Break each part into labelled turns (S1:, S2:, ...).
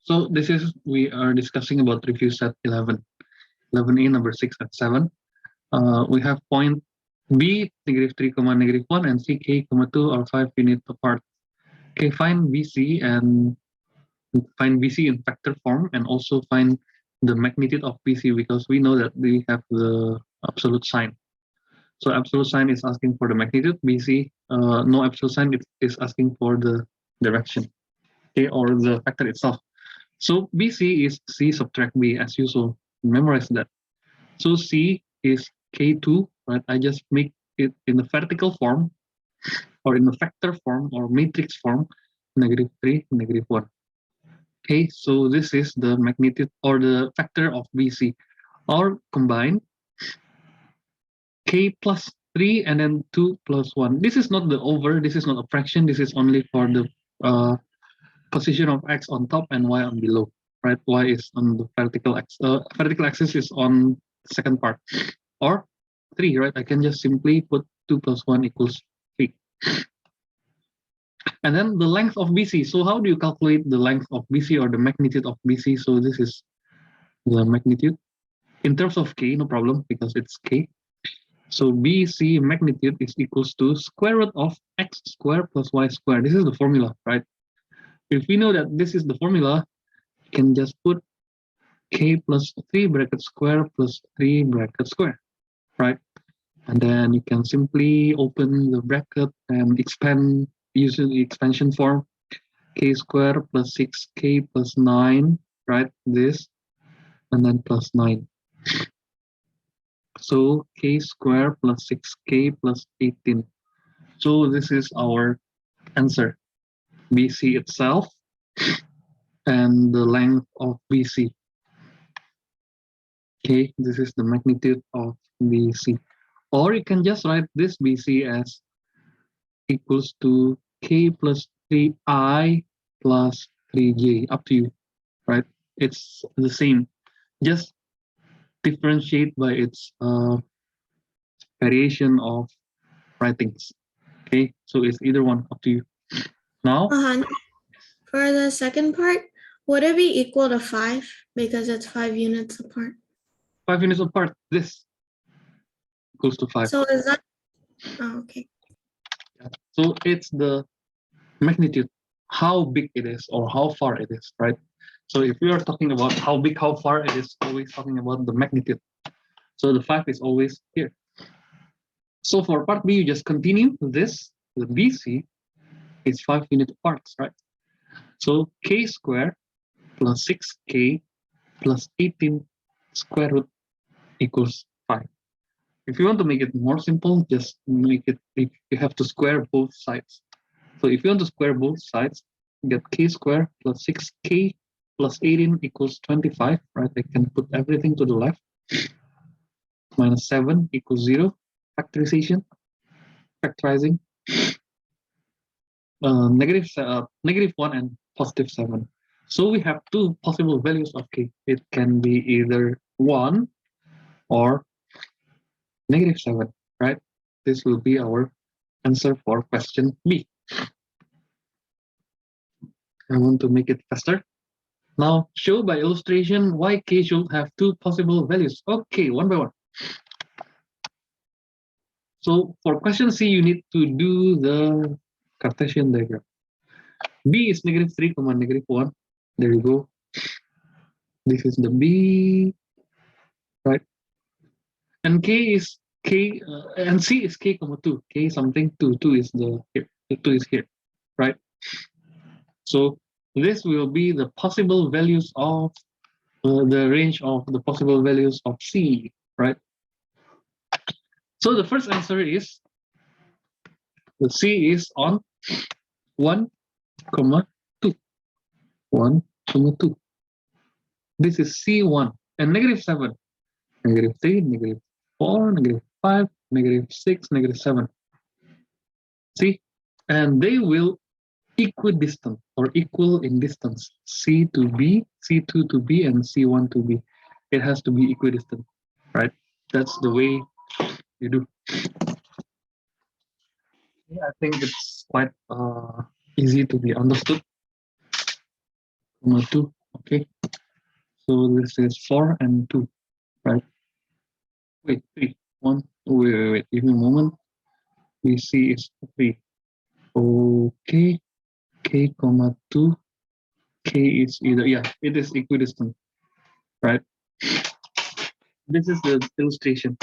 S1: So this is, we are discussing about review set 11, 11A, number 6 and 7. We have point B, -3, -1, and C, K, 2 are 5 units apart. Okay, find BC and find BC in factor form, and also find the magnitude of BC, because we know that we have the absolute sign. So absolute sign is asking for the magnitude. BC, no absolute sign, it is asking for the direction, okay, or the factor itself. So BC is C subtract B, as usual. Memorize that. So C is K2, right? I just make it in the vertical form, or in the factor form, or matrix form, -3, -1. Okay, so this is the magnitude or the factor of BC. Or combine K plus 3 and then 2 plus 1. This is not the over, this is not a fraction, this is only for the position of X on top and Y on below, right? Y is on the vertical axis is on the second part. Or 3, right? I can just simply put 2 plus 1 equals 3. And then the length of BC. So how do you calculate the length of BC or the magnitude of BC? So this is the magnitude. In terms of K, no problem, because it's K. So BC magnitude is equals to square root of X squared plus Y squared. This is the formula, right? If we know that this is the formula, you can just put K plus 3 bracket square plus 3 bracket square, right? And then you can simply open the bracket and expand using the expansion form. K squared plus 6K plus 9, right? This, and then plus 9. So K squared plus 6K plus 18. So this is our answer. BC itself and the length of BC. Okay, this is the magnitude of BC. Or you can just write this BC as equals to K plus 3I plus 3J, up to you, right? It's the same, just differentiate by its variation of writings. Okay, so it's either one, up to you. Now,
S2: for the second part, would it be equal to 5 because it's 5 units apart?
S1: 5 units apart, this equals to 5.
S2: So is that, oh, okay.
S1: So it's the magnitude, how big it is or how far it is, right? So if we are talking about how big, how far, it is always talking about the magnitude. So the 5 is always here. So for part B, you just continue this. The BC is 5 unit parts, right? So K squared plus 6K plus 18 square root equals 5. If you want to make it more simple, just make it, you have to square both sides. So if you want to square both sides, get K squared plus 6K plus 18 equals 25, right? I can put everything to the left. Minus 7 equals 0. Factorization, factorizing. Negative 1 and positive 7. So we have two possible values of K. It can be either 1 or negative 7, right? This will be our answer for question B. I want to make it faster. Now, show by illustration why K should have two possible values. Okay, one by one. So for question C, you need to do the Cartesian diagram. B is -3, -1. There you go. This is the B, right? And K is K, and C is K, 2. K something 2. 2 is the here. 2 is here, right? So this will be the possible values of the range of the possible values of C, right? So the first answer is the C is on 1, 2. 1, 2. This is C1 and -7, -3, -4, -5, -6, -7. See, and they will equidistant or equal in distance. C to B, C2 to B, and C1 to B. It has to be equidistant, right? That's the way you do. Yeah, I think it's quite easy to be understood. 2, Okay, so this is 4 and 2, right? Wait, 3. 1. Wait. Give me a moment. We see is 3. Okay, k comma 2. K is either, yeah, it is equidistant, right? This is the illustration.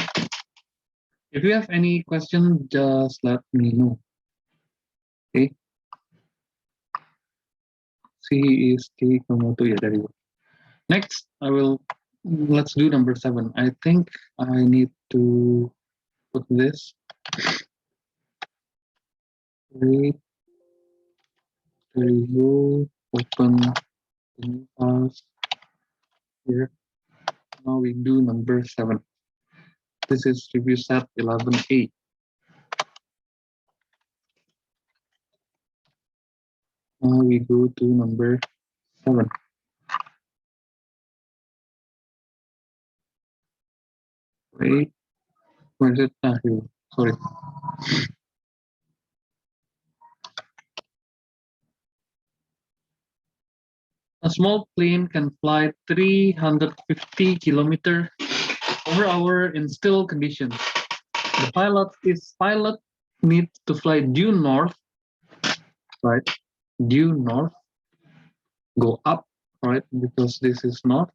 S1: If you have any question, just let me know. Okay. C is k comma 2. Yeah, there you go. Next, let's do number 7. I think I need to put this. Wait, there you go. Open the new files here. Now we do number 7. This is review set 11A. Now we go to number 7. Wait, where is it? Here. Sorry. A small plane can fly 350 kilometers per hour in still conditions. The pilot needs to fly due north, right? Due north, go up, right? Because this is north,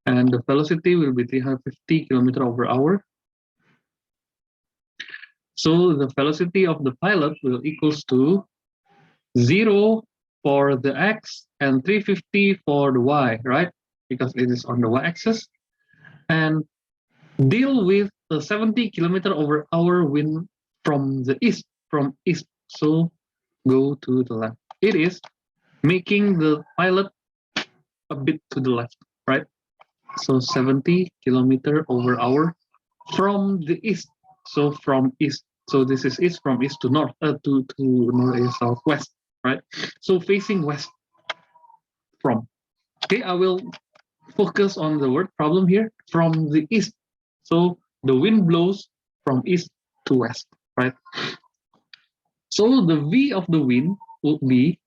S1: and the velocity will be 350 kilometers per hour. So the velocity of the pilot will equals to 0 for the x and 350 for the y, right? Because it is on the y-axis, and deal with the 70 kilometer per hour wind from the east, So go to the left. It is making the pilot a bit to the left, right? So 70 kilometer per hour from the east. So from east. So this is east, from east to north, to north is southwest, right? So facing west from. Okay, I will focus on the word problem here, from the east. So the wind blows from east to west, right? So the V of the wind would be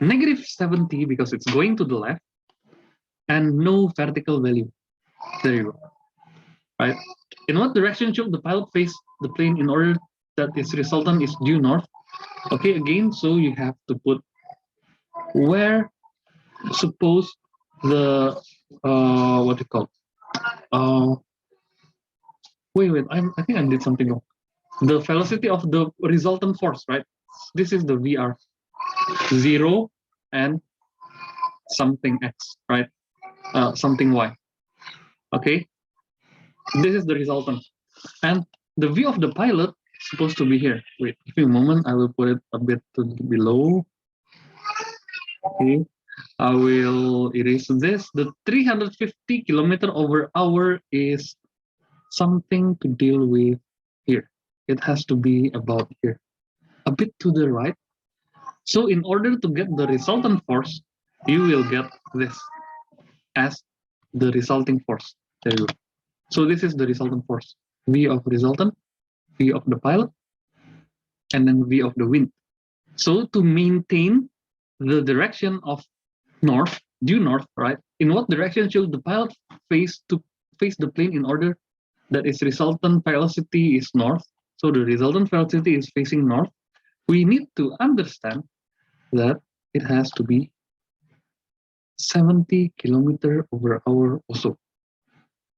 S1: negative 70 because it's going to the left, and no vertical value. There you go, right? In what direction should the pilot face the plane in order that its resultant is due north? Okay, again, so you have to put where, suppose the, what do you call, wait, I think I did something wrong. The velocity of the resultant force, right? This is the VR, 0 and something x, right? Something y. Okay, this is the resultant, and the V of the pilot is supposed to be here. Wait, give me a moment. I will put it a bit below. Okay, I will erase this. The 350 kilometer per hour is something to deal with here. It has to be about here, a bit to the right. So in order to get the resultant force, you will get this as the resulting force. There you go. So this is the resultant force. V of resultant, V of the pilot, and then V of the wind. So to maintain the direction of north, due north, right? In what direction should the pilot face to face the plane in order that its resultant velocity is north? So the resultant velocity is facing north. We need to understand that it has to be 70 kilometer per hour also.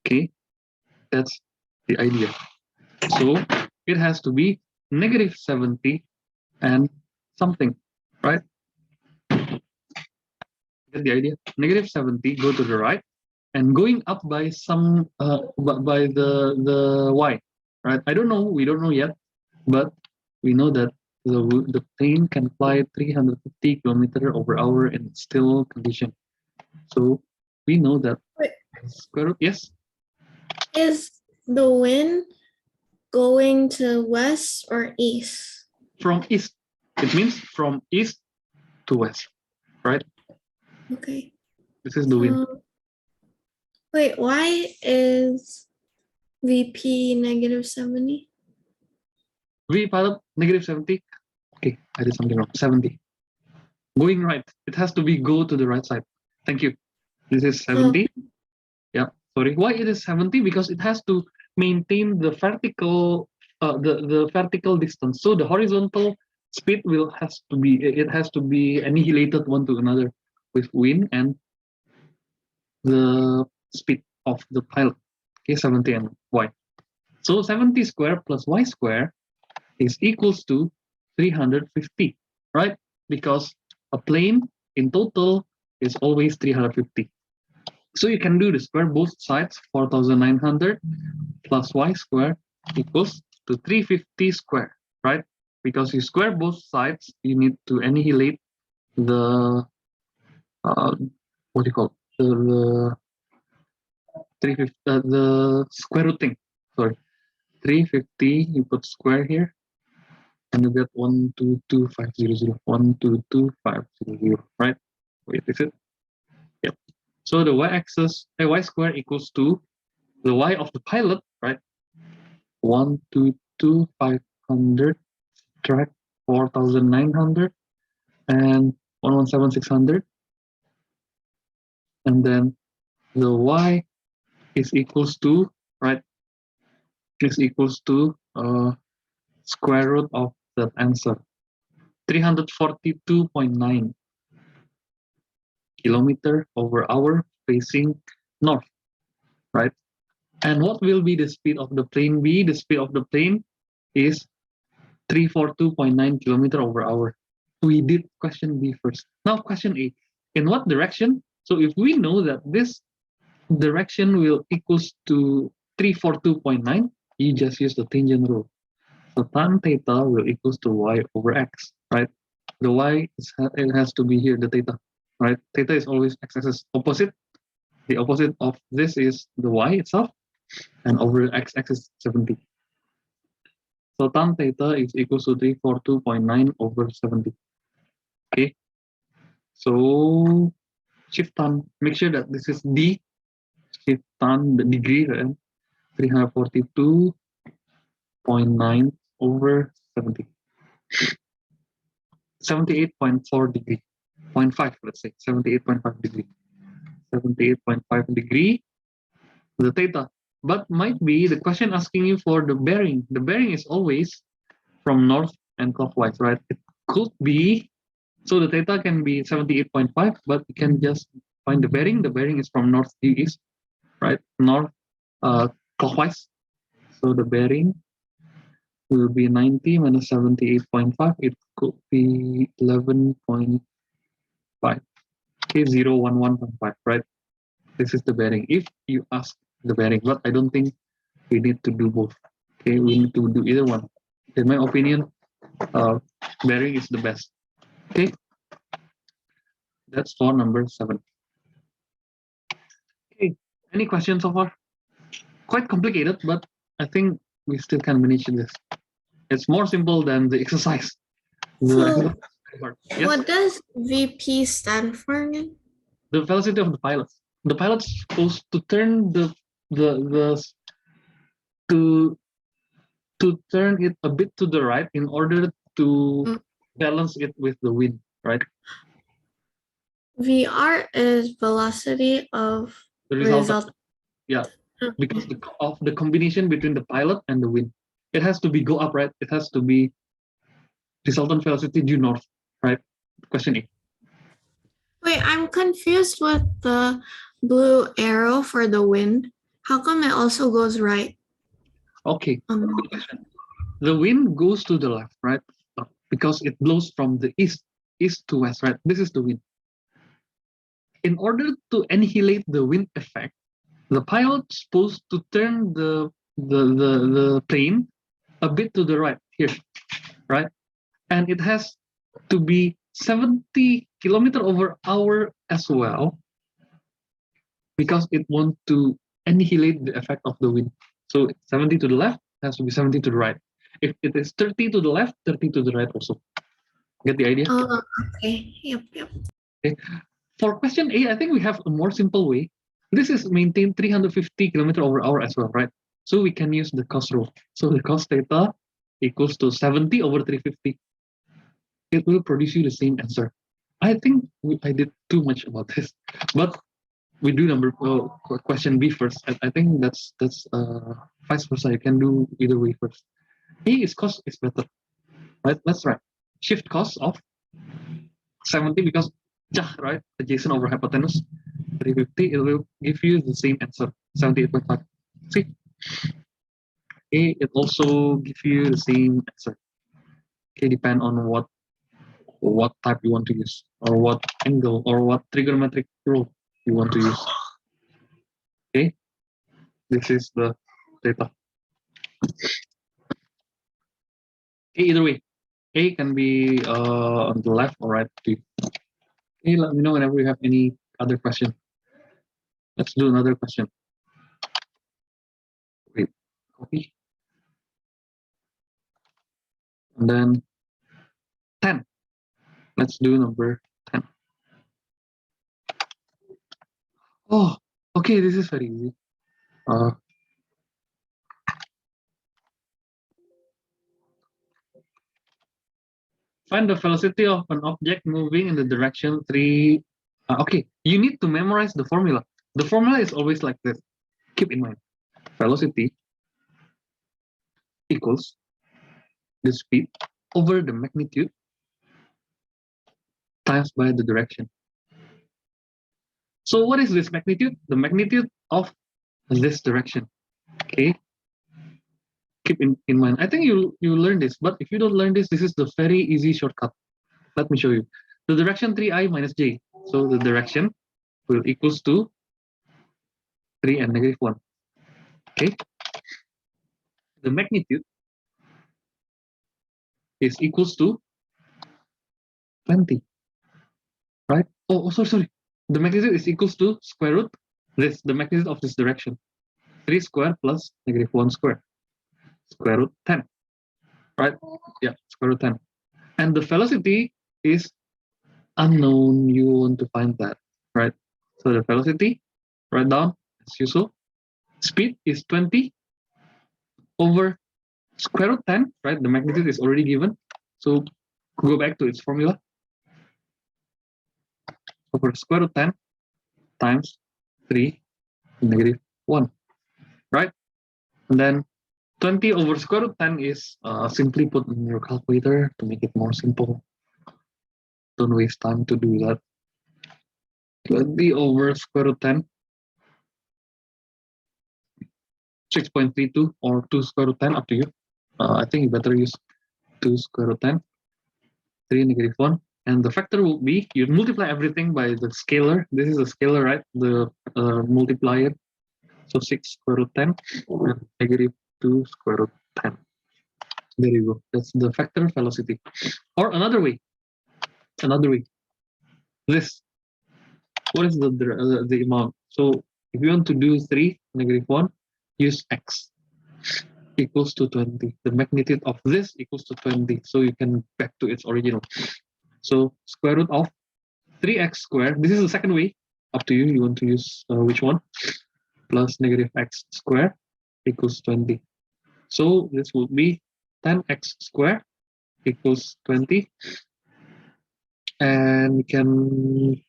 S1: Okay, that's the idea. So it has to be negative 70 and something, right? Get the idea? Negative 70, go to the right, and going up by some by the y, right? I don't know, we don't know yet, but we know that the plane can fly 350 kilometer per hour in still condition. So we know that.
S2: Wait,
S1: Yes.
S2: is the wind going to west or east?
S1: From east. It means from east to west, right?
S2: Okay.
S1: This is the wind.
S2: Wait, why is VP negative 70?
S1: V pilot negative 70. Okay, I did something wrong. 70. Going right. It has to be go to the right side. Thank you. This is 70. Yeah, sorry. Why it is 70? Because it has to maintain the vertical the vertical distance. So the horizontal speed has to be annihilated one to another with wind and the speed of the pilot. Okay, 70 and y. So 70 square plus y square is equals to 350, right? Because a plane in total is always 350. So you can do the square both sides, 4,900 plus y square equals to 350 square, right? Because you square both sides, you need to annihilate the, what do you call it? The 350, the square rooting, sorry. 350, you put square here, and you get 122,500, 122,500, right? Wait, is it? Yep. So the y-axis, y square equals to the y of the pilot, right? 122,500 subtract 4,900 and 117,600, and then the y is equals to, right? Is equals to square root of that answer, 342.9 kilometer over hour facing north, right? And what will be the speed of the plane be? The speed of the plane is 342.9 kilometer over hour. We did question B first. Now question A. In what direction? So if we know that this direction will equals to 342.9, you just use the tangent rule. So tan theta will equals to y over x, right? The y it has to be here, the theta, right? Theta is always x-axis opposite. The opposite of this is the y itself, and over x-axis 70. So tan theta is equals to 342.9 over 70. Okay. So shift tan, make sure that this is D, shift tan the degree, right? 342.9 over 70. 78.4 degree, 0.5, let's say, 78.5 degree. 78.5 degree, the theta. But might be the question asking you for the bearing. The bearing is always from north and clockwise, right? It could be, so the theta can be 78.5, but you can just find the bearing. The bearing is from north to east, right? North clockwise. So the bearing will be 90 minus 78.5. It could be 11.5. Okay, 011.5, right? This is the bearing. If you ask the bearing, but I don't think we need to do both. Okay, we need to do either one. In my opinion, bearing is the best. Okay, that's for number 7. Okay, any questions so far? Quite complicated, but I think we still can manage this. It's more simple than the exercise.
S2: So,
S1: Yes?
S2: what does VP stand for again?
S1: The velocity of the pilots. The pilot's supposed to turn to turn it a bit to the right in order to balance it with the wind, right?
S2: VR is velocity of
S1: The result. Yeah, because of the combination between the pilot and the wind. It has to be go up, right? It has to be resultant velocity due north, right? Question A.
S2: Wait, I'm confused with the blue arrow for the wind. How come it also goes right?
S1: Okay, good question. The wind goes to the left, right? Because it blows from the east to west, right? This is the wind. In order to annihilate the wind effect, the pilot's supposed to turn the plane a bit to the right here, right? And it has to be 70 kilometer over hour as well, because it wants to annihilate the effect of the wind. So 70 to the left has to be 70 to the right. If it is 30 to the left, 30 to the right also. Get the idea?
S2: Oh, okay. Yep.
S1: Okay. For question A, I think we have a more simple way. This is maintained 350 kilometer over hour as well, right? So we can use the cos rule. So the cos theta equals to 70 over 350. It will produce you the same answer. I think I did too much about this, but we do question B first. I think that's vice versa. You can do either way first. A is cost is better, right? Let's try. Shift cost of 70 because right, adjacent over hypotenuse 350. It will give you the same answer, 78.5. See, A it also give you the same answer. Okay, depend on what type you want to use, or what angle, or what trigonometric rule you want to use. Okay, this is the data. Okay, either way, A can be on the left or right. Okay, let me know whenever you have any other question. Let's do another question. Wait, copy. And then 10. Let's do number 10. Oh, okay, this is very easy. Find the velocity of an object moving in the direction 3. Okay, you need to memorize the formula. The formula is always like this. Keep in mind. Velocity equals the speed over the magnitude times by the direction. So what is this magnitude? The magnitude of this direction. Okay. Keep in mind. I think you learn this, but if you don't learn this, this is the very easy shortcut. Let me show you. The direction 3i minus j. So the direction will equals to 3 and negative 1. Okay. The magnitude is equals to 20. Right? Oh, sorry. The magnitude is equals to square root this, the magnitude of this direction. 3 square plus negative 1 square. Square root 10. Right? Yeah, square root 10. And the velocity is unknown. You want to find that. Right? So the velocity, write down as usual. Speed is 20 over square root 10. Right? The magnitude is already given. So go back to its formula. Over square root 10 times 3 negative 1. Right? And then 20 over square root 10 is simply put in your calculator to make it more simple. Don't waste time to do that. 20 over square root 10, 6.32 or 2 square root 10, up to you. I think you better use 2 square root 10, 3 negative 1. And the factor will be, you multiply everything by the scalar. This is a scalar, right? The multiplier. So 6 square root 10 and negative 2 square root 10. There you go. That's the factor velocity. Or another way. This. What is the amount? So if you want to do 3 negative 1, use x equals to 20. The magnitude of this equals to 20. So you can back to its original. So square root of 3x squared. This is the second way. Up to you. You want to use which one? Plus negative x squared equals 20. So this would be 10x squared equals 20. And you can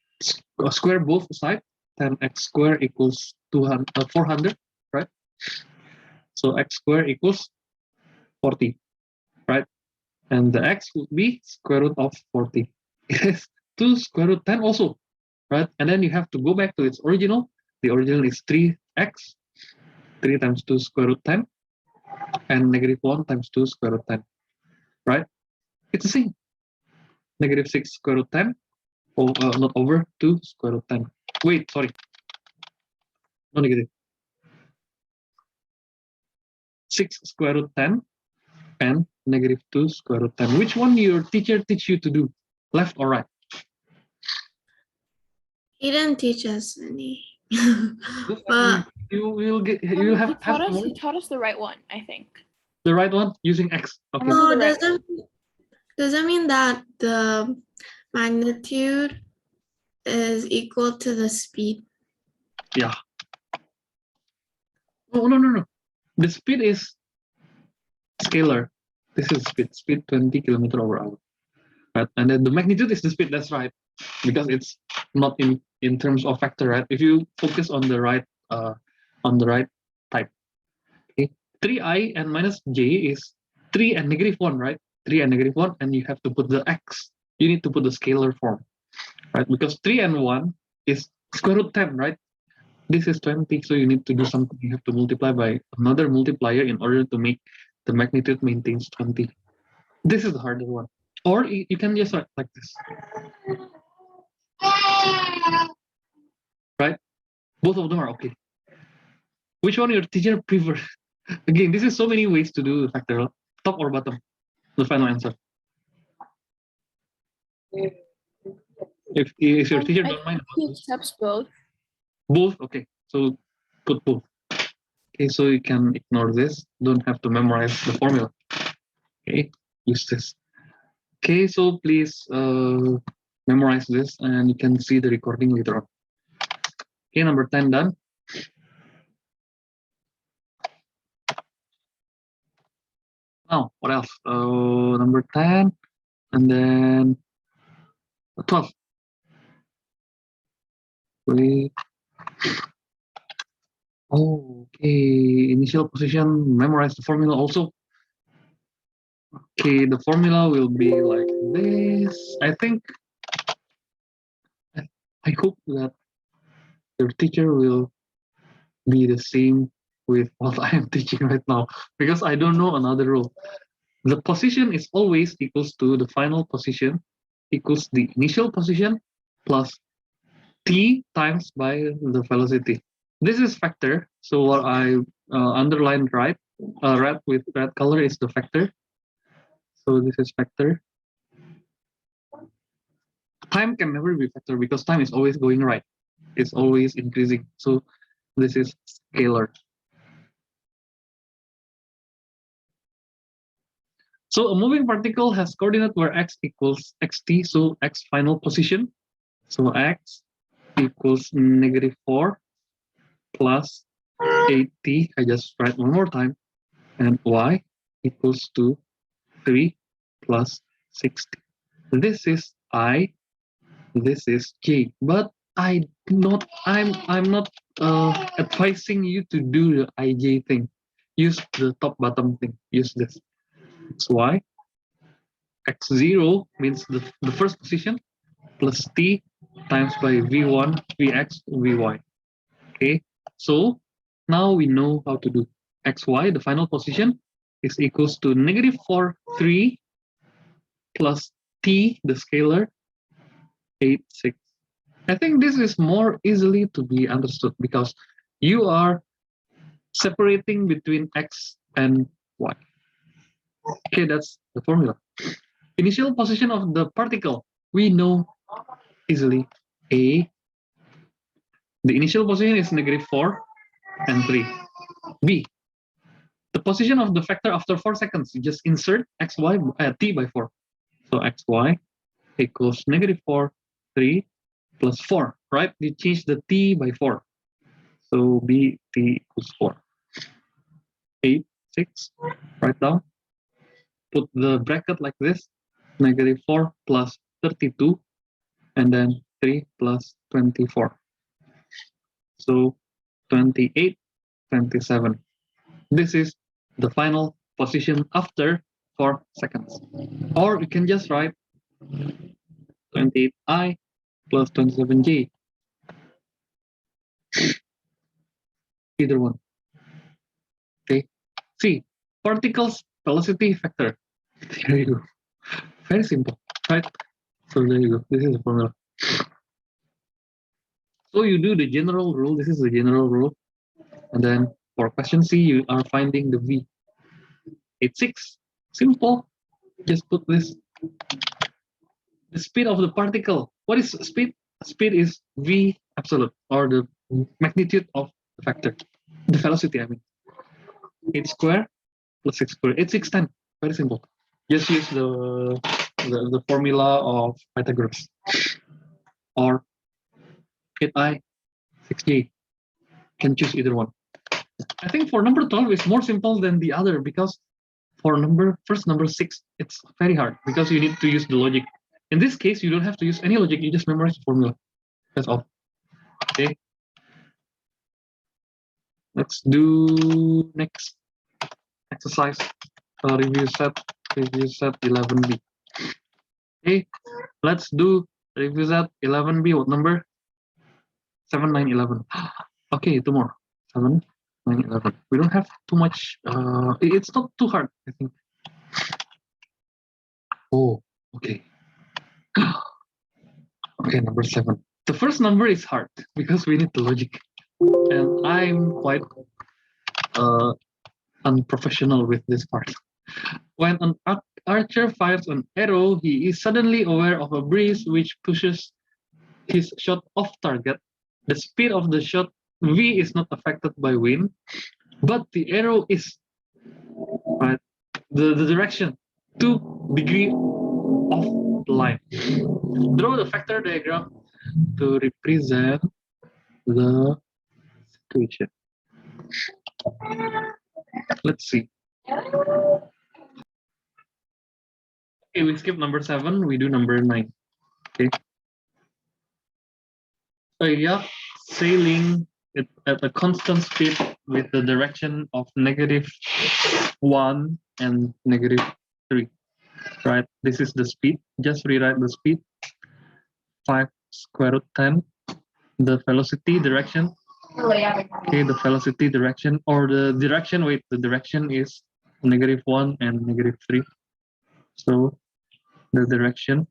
S1: square both sides. 10x squared equals 400, right? So x squared equals 40, right? And the x would be square root of 40. It is 2 square root 10 also, right? And then you have to go back to its original. The original is 3x, 3 times 2 square root 10, and negative 1 times 2 square root 10, right? It's the same. Negative 6 square root 10, not over 2 square root 10. Wait, sorry. No negative. 6 square root 10 and negative 2 square root 10. Which one your teacher teach you to do? Left or right?
S2: He didn't teach us any.
S1: But you will get. You have
S3: He taught us the right one, I think.
S1: the right one using x. Okay.
S2: No, doesn't mean that the magnitude is equal to the speed.
S1: Yeah. No. The speed is scalar. This is speed 20 km/h. Right? And then the magnitude is the speed. That's right. because it's not in terms of factor, right? If you focus on the right type. Okay, 3i and minus j is 3 and negative 1, right? 3 and negative 1, and you have to put the x. You need to put the scalar form, right? Because 3 and 1 is square root 10, right? This is 20, so you need to do something. You have to multiply by another multiplier in order to make the magnitude maintains 20. This is the harder one. Or you can just write like this. Right? Both of them are okay. Which one your teacher prefers? Again, this is so many ways to do factorial. Top or bottom? The final answer. If your teacher don't mind.
S3: He accepts both.
S1: Both? Okay. So put both. Okay, so you can ignore this. Don't have to memorize the formula. Okay, use this. Okay, so please memorize this and you can see the recording later on. Okay, number 10 done. Now, what else? Number 10 and then 12. Wait. Oh, okay, initial position, memorize the formula also. Okay, the formula will be like this. I think, I hope that your teacher will be the same with what I am teaching right now, because I don't know another rule. The position is always equals to the final position equals the initial position plus t times by the velocity. This is factor. So what I underlined red with red color is the factor. So this is factor. Time can never be factor because time is always going right. It's always increasing. So this is scalar. So a moving particle has coordinate where x equals xt, so x final position. So x equals -4 plus 80. I just write one more time. And y equals to 3 plus 60. This is I, this is j. But I'm not advising you to do the ij thing. Use the top bottom thing. Use this. It's y. X0 means the first position plus t times by v1, vx, vy. Okay, so now we know how to do xy, the final position, is equals to -4, 3 plus t, the scalar, 8, 6. I think this is more easily to be understood because you are separating between x and y. Okay, that's the formula. Initial position of the particle, we know easily. A, the initial position is -4 and 3. B, the position of the factor after 4 seconds, you just insert xy, t by 4. So xy equals -4, 3 plus 4, right? You change the t by 4. So b t equals 4. 8, 6, write down. Put the bracket like this, -4 plus 32, and then 3 plus 24. So 28, 27. This is the final position after 4 seconds. Or you can just write 28i plus 27j. Either one. Okay. C, particles velocity factor. There you go. Very simple, right? So there you go. This is the formula. So you do the general rule. This is the general rule. And then for question C, you are finding the V. 86. Simple. Just put this. The speed of the particle. What is speed? Speed is V absolute, or the magnitude of the factor. The velocity, I mean. 8 square plus 6 square. 8, 6, 10. Very simple. Just use the formula of Pythagoras. Or 8i, 6j. Can choose either one. I think for number 12 it's more simple than the other because for number 6 it's very hard because you need to use the logic. In this case, you don't have to use any logic, you just memorize the formula. That's all. Okay. Let's do next exercise. Review set 11b. Okay, let's do review set 11b. What number? 7, 9, 11. Okay, two more. 7, 9, 11. We don't have too much. It's not too hard, I think. Oh, okay. Okay, number 7. The first number is hard because we need the logic, and I'm quite unprofessional with this part. When an archer fires an arrow, he is suddenly aware of a breeze which pushes his shot off target. The speed of the shot V is not affected by wind, but the arrow is. Right, the direction 2 degrees off the line. Draw the vector diagram to represent the situation. Let's see. Okay, we skip number 7, we do number 9. Okay. A yacht sailing at a constant speed with the direction of -1 and -3. Right, this is the speed. Just rewrite the speed. 5 square root 10. The velocity direction. Okay, the velocity direction or the direction. Wait, the direction is -1 and -3. So the direction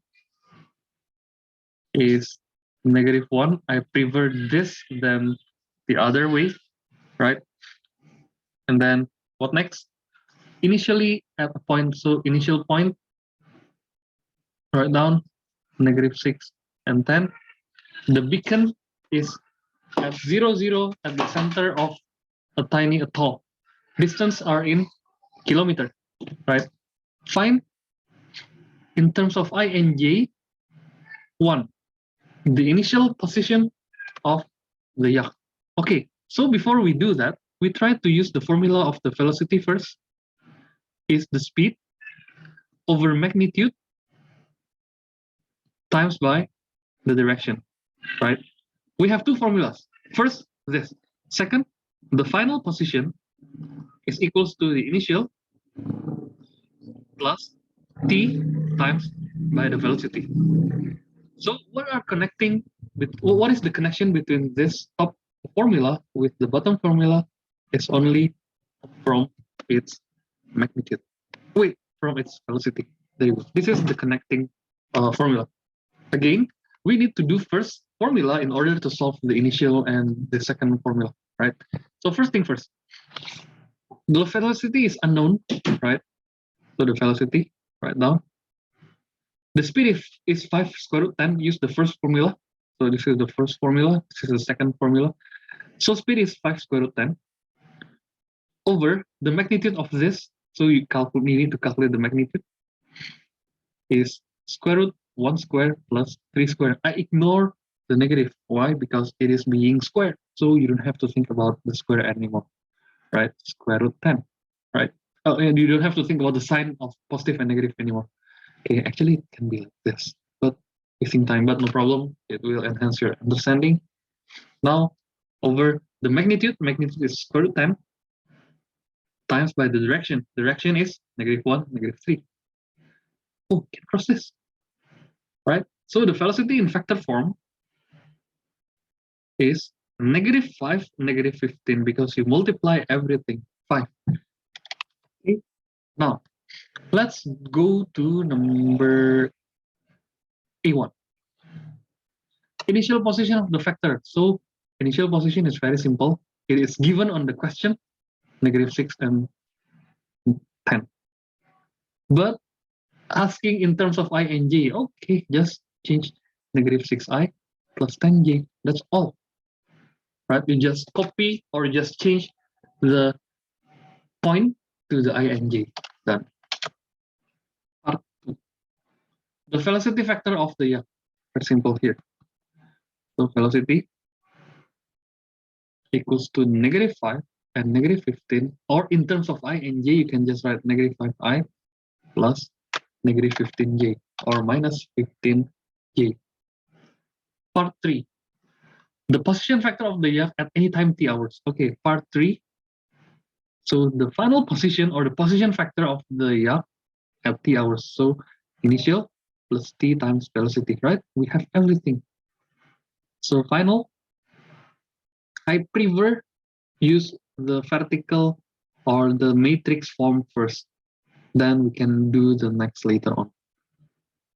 S1: is -1. I prefer this than the other way, right? And then what next? Initially at a point, so initial point, write down -6 and 10. The beacon is at 0, 0 at the center of a tiny atoll. Distance are in kilometer, right? Find in terms of I and j, 1, the initial position of the yacht. Okay, so before we do that, we try to use the formula of the velocity first. Is the speed over magnitude times by the direction, right? We have two formulas. First, this. Second, the final position is equals to the initial plus t times by the velocity. So what is the connection between this top formula with the bottom formula? Is only from its magnitude. Wait, from its velocity. There you go. This is the connecting formula. Again, we need to do first formula in order to solve the initial and the second formula, right? So first thing first, the velocity is unknown, right? So the velocity, write down. The speed is 5 square root 10. Use the first formula. So this is the first formula. This is the second formula. So speed is 5 square root 10 over the magnitude of this. So you need to calculate the magnitude is square root 1 square plus 3 square. I ignore the negative. Why? Because it is being squared. So you don't have to think about the square anymore, right? Square root 10, right? Oh, and you don't have to think about the sign of positive and negative anymore. Okay, actually it can be like this, but wasting time, but no problem. It will enhance your understanding. Now, over the magnitude is square root 10 times by the direction. Direction is -1, -3. Oh, can cross this, right? So the velocity in vector form is -5, -15 because you multiply everything 5. Okay. Now let's go to number A1. Initial position of the vector. So initial position is very simple. It is given on the question, -6 and 10. But asking in terms of I and j, okay, just change -6i plus 10j. That's all, right? You just copy or just change the point to the I and j. Done. Part 2. The velocity vector of the yacht. Very simple here. So velocity equals to -5 and -15, or in terms of I and j, you can just write -5i plus -15j. or minus 15j. Part 3. The position factor of the yak at any time t hours. Okay, part 3. So the final position or the position factor of the yak at t hours. So initial plus t times velocity, right? We have everything. So final, I prefer use the vertical or the matrix form first. Then we can do the next later on.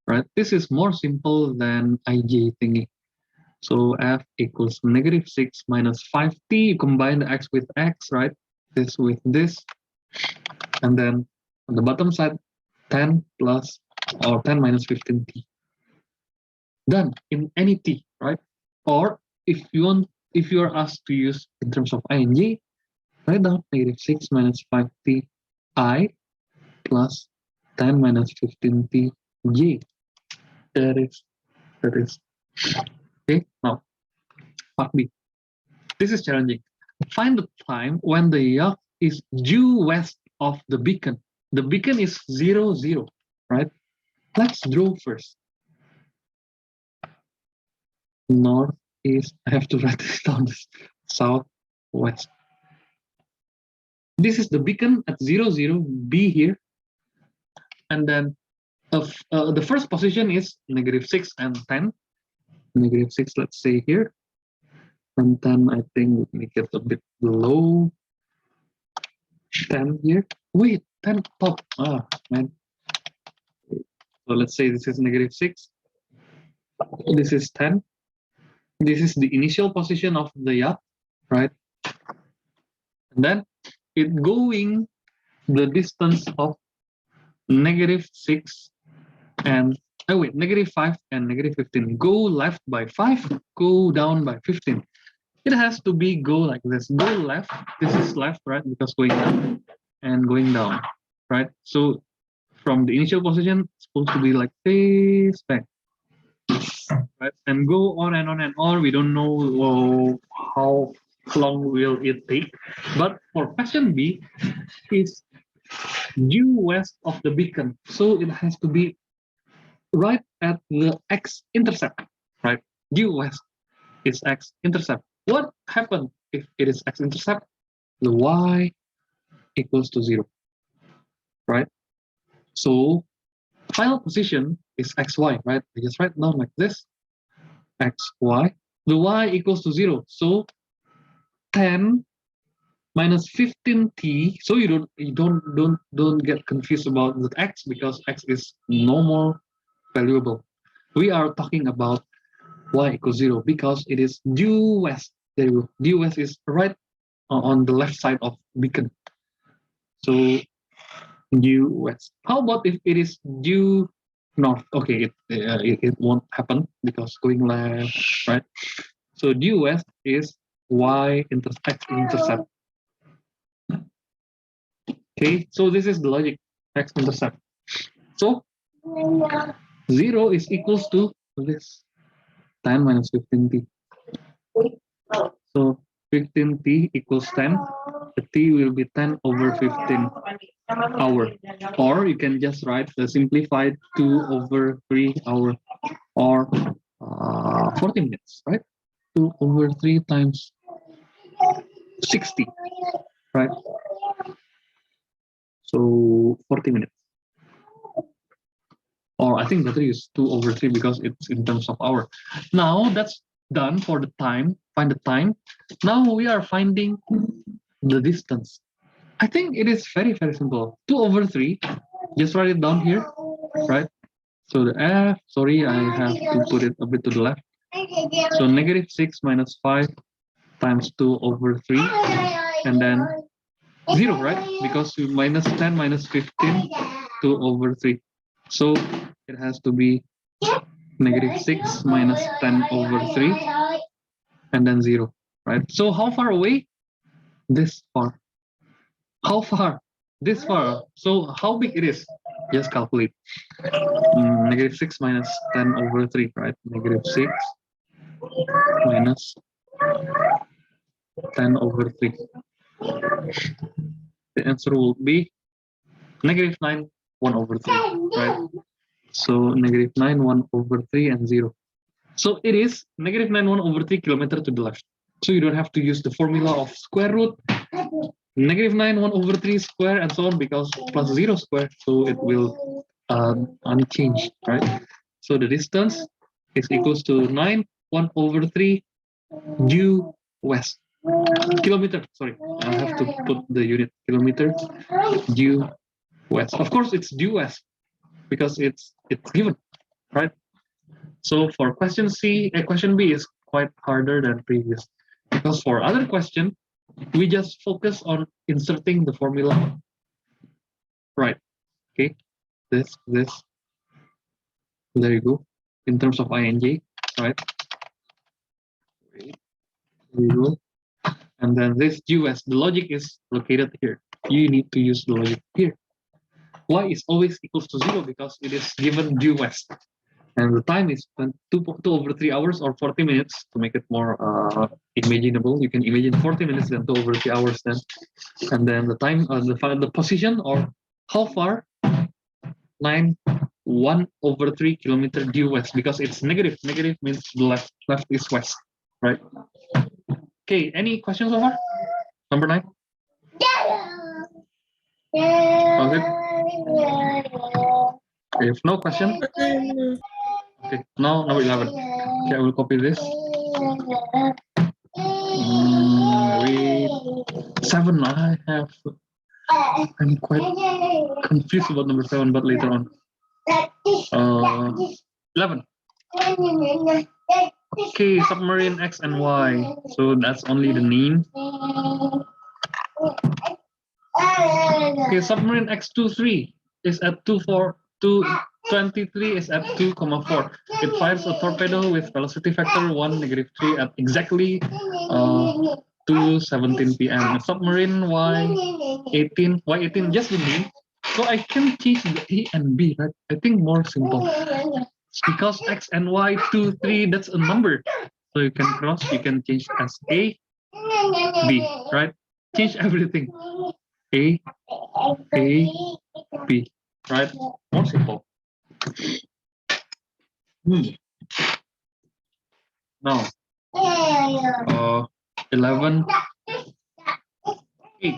S1: Right? This is more simple than ij thingy. So f equals negative 6 minus 5t. You combine the x with x, right? This with this. And then on the bottom side, 10 plus or 10 minus 15t. Done in any t, right? Or if you are asked to use in terms of ing, write down negative 6 minus 5t I plus 10 minus 15t j. That is. Okay, now part B. This is challenging. Find the time when the yak is due west of the beacon. The beacon is 0, 0, right? Let's draw first. North, east, I have to write this down. South, west. This is the beacon at 0, 0, B here. And then the first position is negative 6 and 10. Negative 6, let's say here. And then I think we make it a bit below 10 here. Wait, 10 top. Ah, man. So let's say this is negative 6. This is 10. This is the initial position of the yak, right? And then it going the distance of negative 6 and negative 5 and negative 15. Go left by 5, go down by 15. It has to be go like this. Go left. This is left, right? Because going down and going down, right? So from the initial position, it's supposed to be like this back, right? And go on and on and on. We don't know how long will it take. But for question B, is due west of the beacon. So it has to be right at the x-intercept, right? Due west is x-intercept. What happened if it is x-intercept? The y equals to 0, right? So final position is xy, right? I just write down like this, xy. The y equals to 0. So 10 minus 15t. So you don't get confused about the x because x is no more valuable. We are talking about y equals 0 because it is due west. There you go. Due west is right on the left side of beacon. So due west. How about if it is due north? Okay, it won't happen because going left, right? So due west is y x intercept. Okay, so this is the logic, x intercept. So 0 is equals to this 10 minus 15t. So 15t equals 10. The t will be 10 over 15 hour. Or you can just write the simplified 2 over 3 hour or 40 minutes, right? 2 over 3 times 60, right? So 40 minutes. Or I think better use 2 over 3 because it's in terms of hour. Now that's done for the time. Find the time. Now we are finding the distance. I think it is very, very simple. 2 over 3. Just write it down here, right? So the f, sorry, I have to put it a bit to the left. So negative 6 minus 5 times 2 over 3. And then 0, right? Because we minus 10 minus 15, 2 over 3. So it has to be negative 6 minus 10 over 3 and then 0, right? So how far away? This far. How far? This far. So how big it is? Just calculate. Negative 6 minus 10 over 3, right? Negative 6 minus 10 over 3. The answer will be negative 9, 1 over 3, right? So negative 9, 1 over 3, and 0. So it is negative 9, 1 over 3 kilometer to the left. So you don't have to use the formula of square root, negative 9, 1 over 3 square, and so on, because plus 0 square. So it will unchanged, right? So the distance is equals to 9, 1 over 3 due west. Kilometer, sorry. I have to put the unit kilometer due west. Of course, it's due west because it's given, right? So for question question B is quite harder than previous, because for other question, we just focus on inserting the formula, right? Okay, this, there you go. In terms of ing, right? There you go. And then this US, the logic is located here. You need to use the logic here. Y is always equals to 0 because it is given due west. And the time is 2 over 3 hours or 40 minutes to make it more imaginable. You can imagine 40 minutes then 2 over 3 hours then. And then the time, the position, or how far, 9, 1 over 3 kilometer due west, because it's negative. Negative means the left is west, right? Okay, any questions so far? Number 9? Okay. If no question, okay, now number 11. Okay, I will copy this. Wait, 7, I'm quite confused about number 7, but later on. 11. Okay, submarine X and Y. So that's only the name. Okay, submarine X23 is at 223 is at 2,4. It fires a torpedo with velocity factor 1, -3 at exactly 2:17 p.m. Submarine Y18 just the name. So I can change the A and B, right? I think more simple. Because X and Y 2, 3, that's a number. So you can cross, you can change as A, B, right? Change everything. A, B, right? More simple. Now, 11, 8.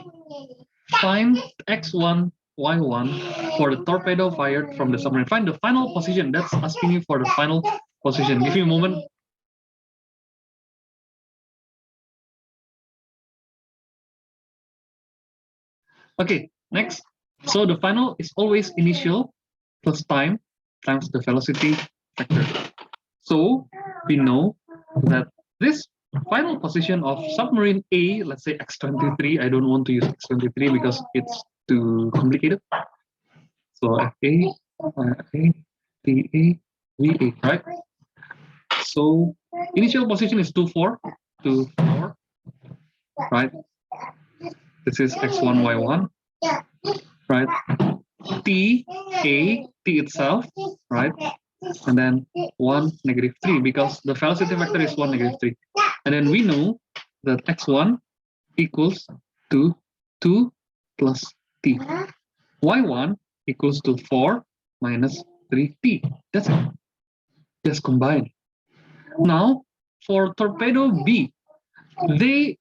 S1: Find X1, Y1 for the torpedo fired from the submarine. Find the final position. That's asking you for the final position. Give me a moment. Okay, next. So the final is always initial plus time times the velocity factor. So we know that this final position of submarine A, let's say X23, I don't want to use X23 because it's too complicated. So FA, TA, VA, right? So initial position is 2, 4, 2, 4, right? This is X1, Y1, right? T, A, T itself, right? And then 1, -3, because the velocity factor is 1, -3. And then we know that X1 equals to 2 plus T. Y1 equals to 4 minus 3T. That's it. Just combine. Now, for torpedo B, the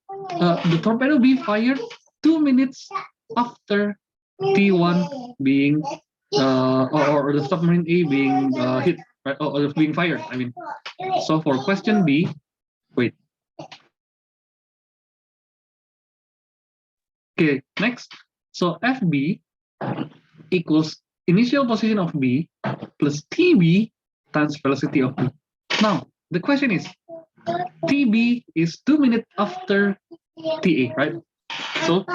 S1: torpedo B fired 2 minutes after T1 being or the submarine A being hit, right? Or being fired. I mean, so for question B, wait. Okay, next. So FB equals initial position of B plus TB times velocity of B. Now, the question is, TB is 2 minutes after TA, right? So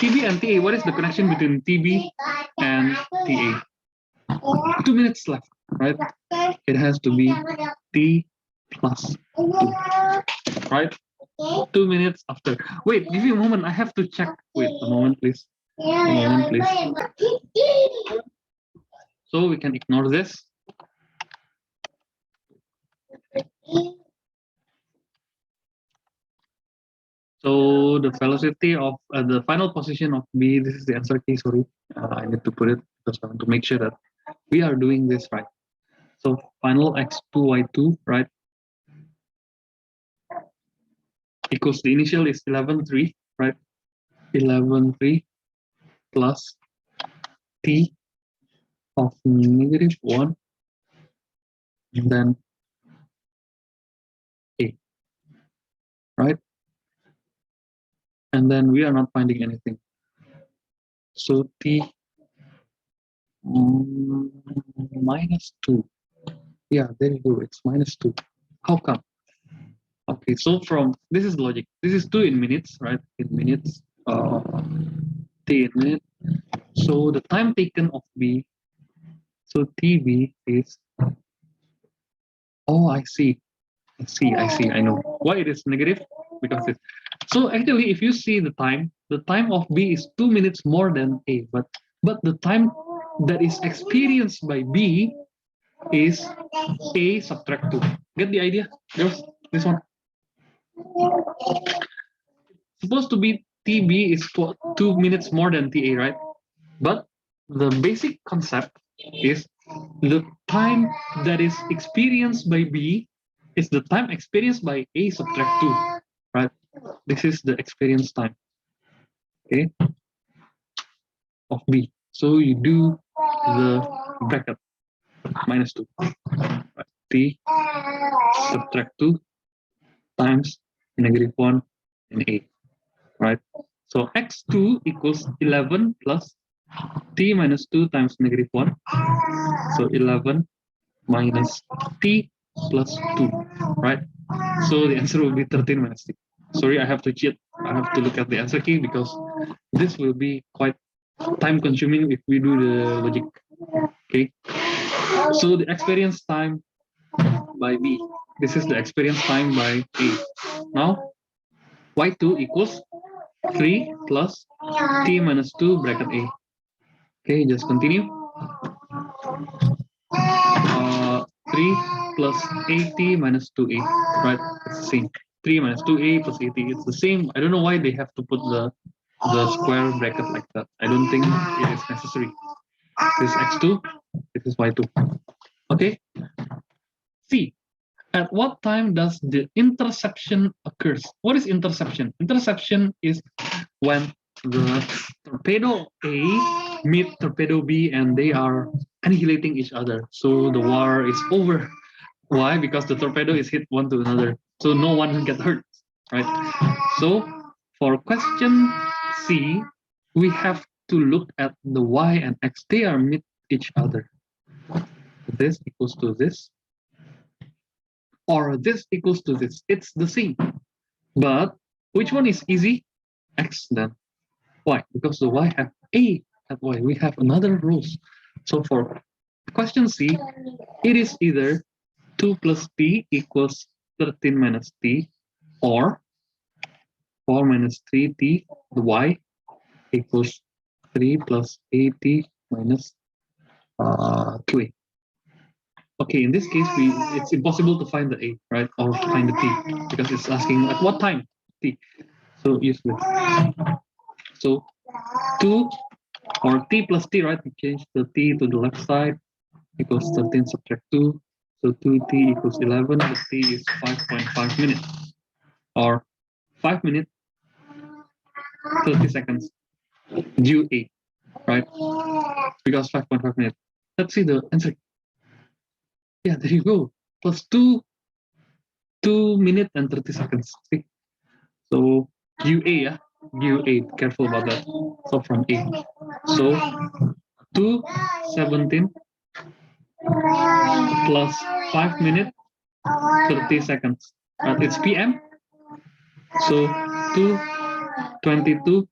S1: TB and TA, what is the connection between TB and TA? 2 minutes left, right? It has to be T plus 2, right? 2 minutes after. Wait, give me a moment. I have to check. Wait a moment, please. A moment, please. So we can ignore this. So the velocity of the final position of B, this is the answer key, sorry. I need to put it because I want to make sure that we are doing this right. So final x2, y2, right? Equals the initial is 11.3, right? 11.3 plus t of -1, and then a, right? And then we are not finding anything. So t -2. Yeah, there you go. It's -2. How come? Okay, so from this is logic. This is 2 in minutes, right? In minutes, t in minutes. So the time taken of b, so tb is, oh, I see. I know. Why it is negative? Because it's, so actually if you see the time of B is 2 minutes more than A, but the time that is experienced by B is A subtract 2. Get the idea? Girls, this one. Supposed to be TB is 2 minutes more than TA, right? But the basic concept is the time that is experienced by B is the time experienced by A subtract 2, right? This is the experience time, okay, of B. So you do the bracket -2, right? T subtract 2 times -1 and A, right? So x2 equals 11 plus t minus 2 times -1. So 11 minus t plus 2, right? So the answer will be 13 minus t. Sorry, I have to cheat. I have to look at the answer key because this will be quite time consuming if we do the logic. Okay. So the experience time by B. This is the experience time by A. Now, y2 equals 3 plus t minus 2 bracket A. Okay, just continue. 3 plus 80 minus 2a, right? It's the same. 3 minus 2a plus 80, it's the same. I don't know why they have to put the square bracket like that. I don't think it is necessary. This is x2, this is y2. Okay. C. At what time does the interception occurs? What is interception? Interception is when the torpedo A meet torpedo B and they are annihilating each other. So the war is over. Why? Because the torpedo is hit one to another. So no one will get hurt, right? So for question C, we have to look at the Y and X. They are meet each other. This equals to this, or this equals to this. It's the same. But which one is easy? X then. Why? Because the Y have A at Y. We have another rules. So for question C, it is either 2 plus t equals 13 minus t, or 4 minus 3t, the y, equals 3 plus 8t minus 2a. Okay, in this case, it's impossible to find the a, right? Or to find the t, because it's asking at what time t. So useless. So 2 or t plus t, right? We change the t to the left side, equals 13 subtract 2. So 2t equals 11, the t is 5.5 minutes. Or 5 minutes, 30 seconds, due A, right? Because 5.5 minutes. Let's see the answer. Yeah, there you go. Plus 2 minutes and 30 seconds. See? So UA, yeah, UA, careful about that. So from A. So 2:17 plus 5 minutes, 30 seconds. It's PM. So 2:22,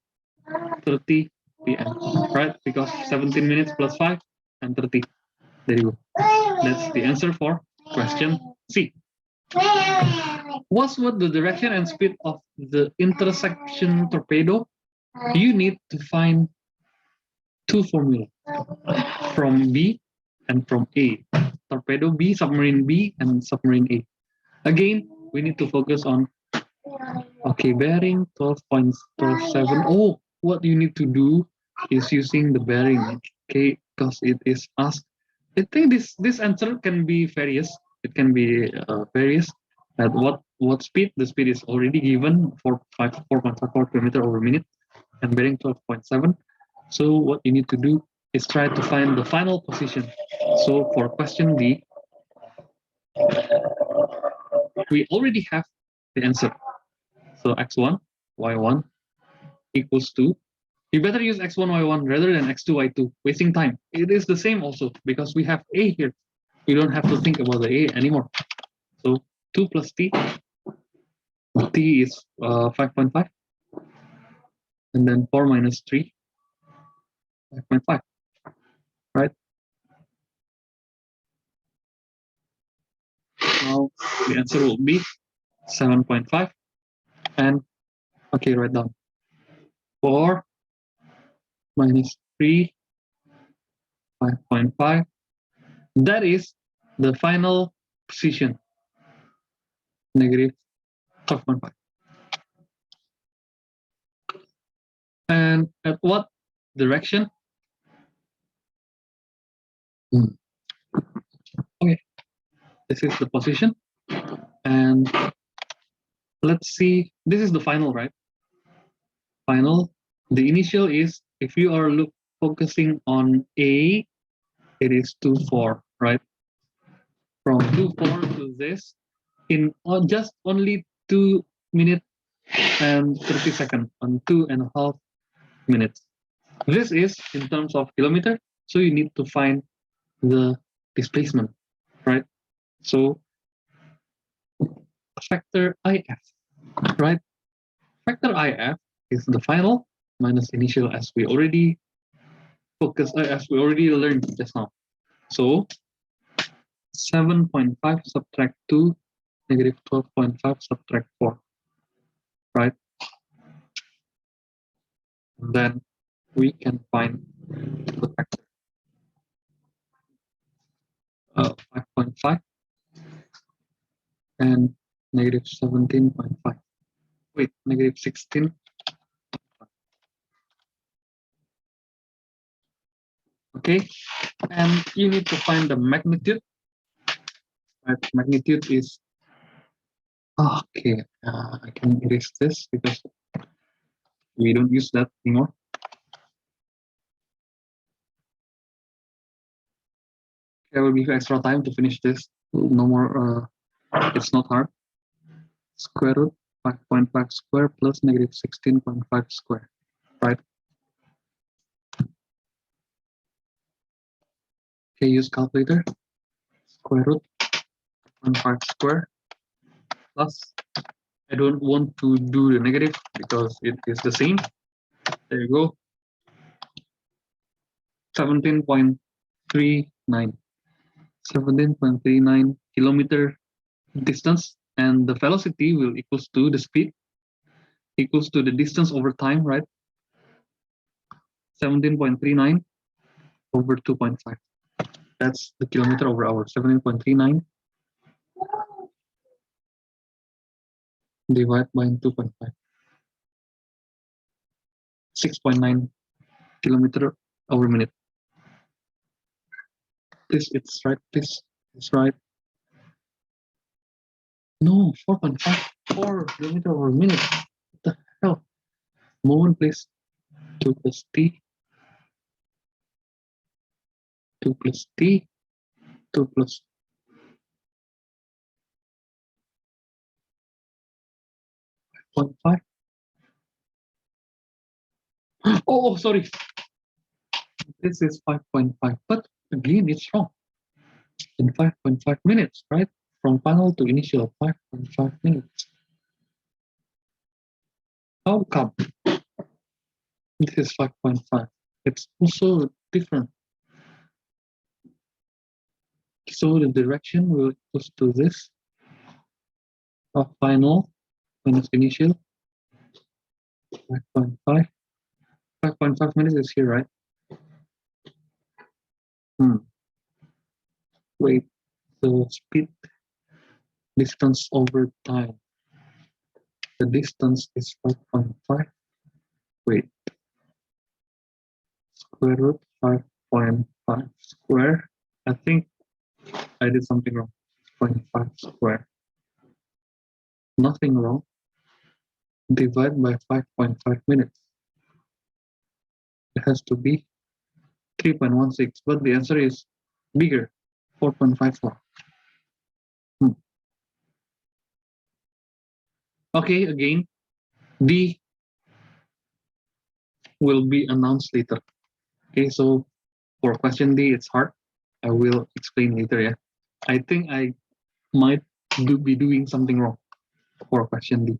S1: 30 PM, right? Because 17 minutes plus 5 and 30. There you go. That's the answer for question C. What the direction and speed of the intersection torpedo? You need to find two formulas from B and from A. Torpedo B, submarine B, and submarine A. Again, we need to focus on, okay, bearing 12.7. Oh, what you need to do is using the bearing, okay, because it is asked I think this answer can be various. It can be various. At what speed? The speed is already given for 4.54 kilometer over minute and bearing 12.7. So what you need to do is try to find the final position. So for question D, we already have the answer. So x1, y1 equals to, you better use x1, y1 rather than x2, y2, wasting time. It is the same also because we have a here. You don't have to think about the a anymore. So 2 plus t, t is 5.5, and then 4 minus 3, 5.5, right? Now the answer will be 7.5, and okay, write down 4 minus 3, 5.5. That is the final position, negative 12.5. And at what direction? Okay, this is the position. And let's see, this is the final, right? Final. The initial is, if you are focusing on A, it is 2, 4, right? From 2, 4 to this, in just only 2 minutes and 30 seconds, on 2.5 minutes. This is in terms of kilometer, so you need to find the displacement, right? So factor IF, right? Factor IF is the final minus initial, as we already as we already learned just now. So 7.5 subtract 2, negative 12.5 subtract 4, right? And then we can find the factor 5.5 and negative 17.5. Wait, negative 16. Okay, and you need to find the magnitude. Right, magnitude is okay. I can erase this because we don't use that anymore. I will give you extra time to finish this. No more. It's not hard. Square root 5.5 square plus negative 16.5 square, right? Okay, use calculator. Square root 1.5 square plus, I don't want to do the negative because it is the same. There you go. 17.39. 17.39 kilometer distance, and the velocity will equals to the speed equals to the distance over time, right? 17.39 over 2.5. That's the kilometer over hour. 17.39 divided by 2.5. 6.9 kilometer over minute. This it's right. This is right. No, 4.54 kilometer over minute. What the hell? Moment, please. 2 plus t. 2 plus t. 2 plus 0.5. Oh, sorry. This is 5.5. But again, it's wrong. In 5.5 minutes, right? From final to initial, 5.5 minutes. How come? This is 5.5. It's also different. So the direction will equal to this. Final minus initial. 5.5. 5.5 minutes is here, right? Wait, the speed distance over time. The distance is 5.5. Wait. Square root 5.5 square I think I did something wrong. 0.5 square. Nothing wrong. Divide by 5.5 minutes. It has to be 3.16, but the answer is bigger, 4.54. Okay, again, D will be announced later. Okay, so for question D, it's hard. I will explain later, yeah. I think I might be doing something wrong for question D.